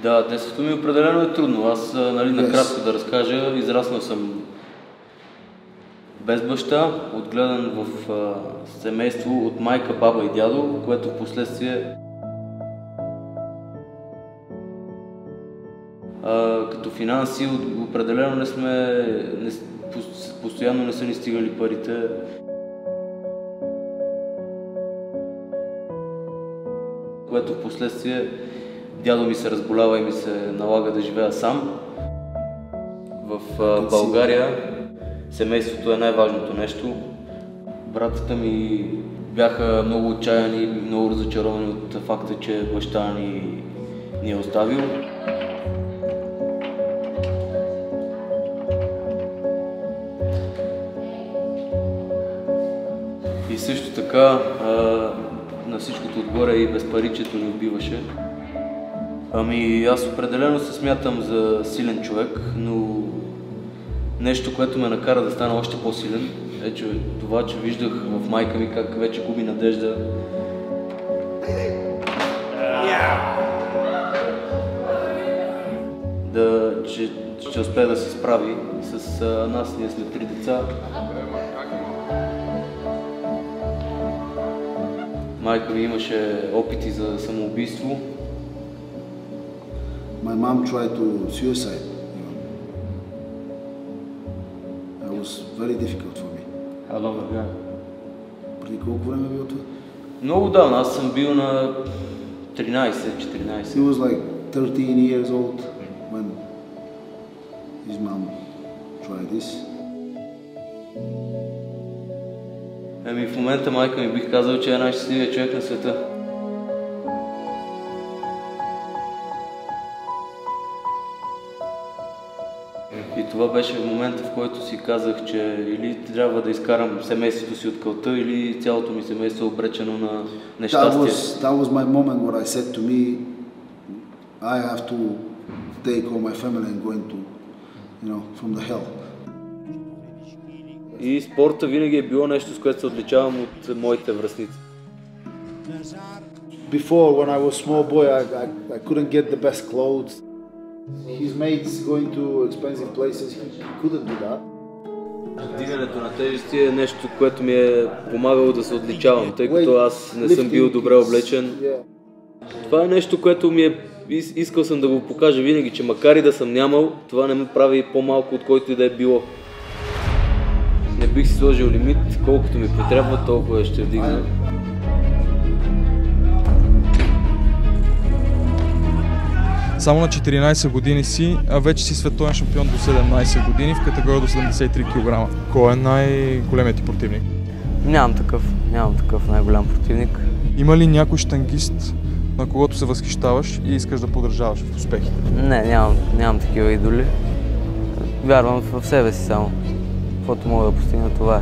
Да, детството ми определено е трудно. Аз, накратко да разкажа, израснал съм без баща, отгледан в семейство от майка, баба и дядо, което в последствие като финанси определено постоянно не са ни стигали парите. Което в последствие дядо ми се разболява и ми се налага да живея сам. В България семейството е най-важното нещо. Братята ми бяха много отчаяни и много разочаровани от факта, че баща ни е оставил. И също така на всичкото отгоре и безпаричието ни убиваше. Аз определено се смятам за силен човек, но нещо, което ме накара да стана още по-силен, е това, че виждах в майка ми как вече губи надежда. Че ще успее да се справи с нас, ние сме 3 деца. Майка ми имаше опити за самоубийство. My mom tried to suicide. It was very difficult for me. How long ago? Преди колко време било това? Много давно, аз съм бил на 13-14. He was like 13 years old when his mom tried this. В момента майка ми бих казал, че е най-щастливият човек на света. И това беше в момента, в който си казах, че или трябва да изкарам семейството си от кълта, или цялото ми семейство е обречено на нещастие. That was my moment where I said to me, I have to take all my family and go into, from the hell. И спорта винаги е било нещо, с което се отличавам от моите връстници. Before, when I was small boy, I couldn't get the best clothes. His mates going to expensive places, he couldn't do that. Дигането на тежести е нещо, което ми е помагало да се отличавам, тъй като аз не съм бил добре облечен. Това е нещо, което искал съм да го покажа винаги, че макар и да съм нямал, това не ме прави по-малко от който и да е било. Не бих си сложил лимит, колкото ми потребва, толкова ще вдигна. Само на 14 години си, а вече си световен шампион до 17 години в категория до 73 кг. Кой е най-големият ти противник? Нямам такъв най-голям противник. Има ли някой щангист, на когото се възхищаваш и искаш да поддържаваш в успехите? Не, нямам такива идоли. Вярвам в себе си само. Каквото мога да постигна, това е.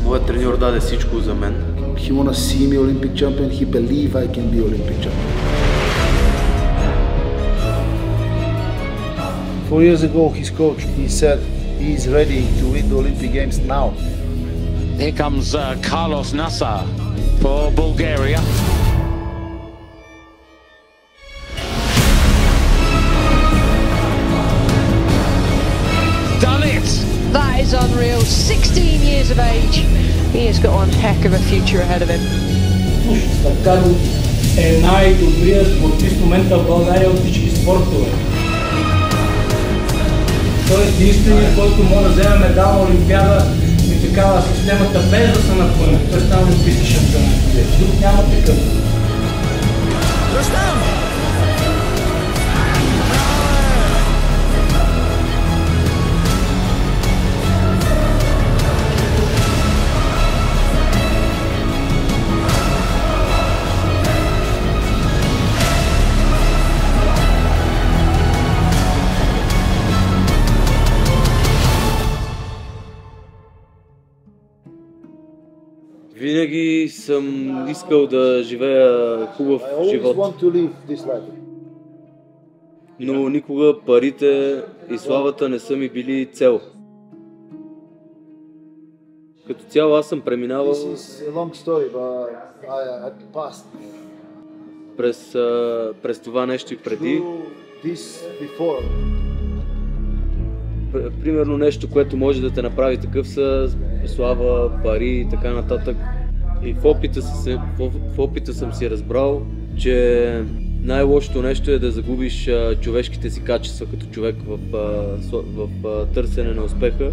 Моят треньор даде всичко за мен. He wanna see me Olympic champion, he believe I can be Olympic champion. 4 years ago, his coach, he said he's ready to win the Olympic Games now. Here comes Carlos Nassar for Bulgaria. Done it! That is unreal. 16 years of age. He has got one heck of a future ahead of him. Стъркалов е най-добрият спортист в момента в България от всички спортове. Той е единственият, който може да вземе медал на Олимпиада и такава системата без да се напъне. Той става олимпийски шампион. Друг няма такъв. Винаги съм искал да живея хубав живот, но никога парите и славата не са ми били цел. Като цяло аз съм преминавал през това нещо и преди. Примерно нещо, което може да те направи такъв са слава, пари и така нататък. И в опита съм си разбрал, че най-лошото нещо е да загубиш човешките си качества като човек в търсене на успеха.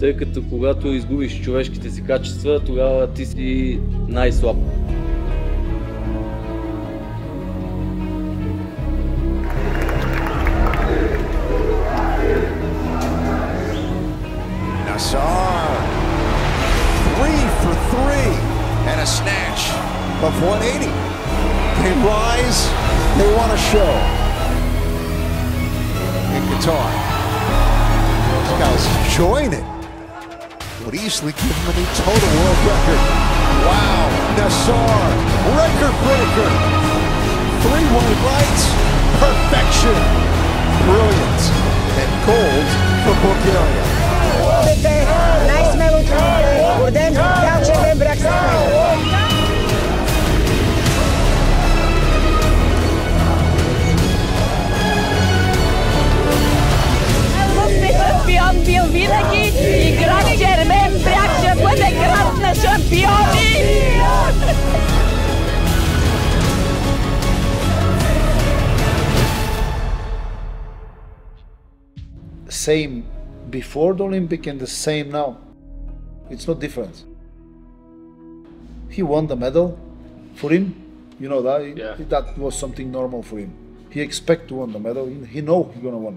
Тъй като когато изгубиш човешките си качества, тогава ти си най-слаб. Nassar, 3 for 3 and a snatch of 180. They rise, they want to show. In Qatar, this guy's enjoying it. Would easily give him a new total world record. Wow, Nassar, record breaker. 3 white lights, perfection. Brilliant. And gold for Bulgaria. Шампион бил винаги и град Чермен бряг ще бъде град на шампиони! Same before the Olympic and the same now. It's not different. He won the medal. For him, you know that, that was something normal for him. He expect to win the medal. He know he's gonna win.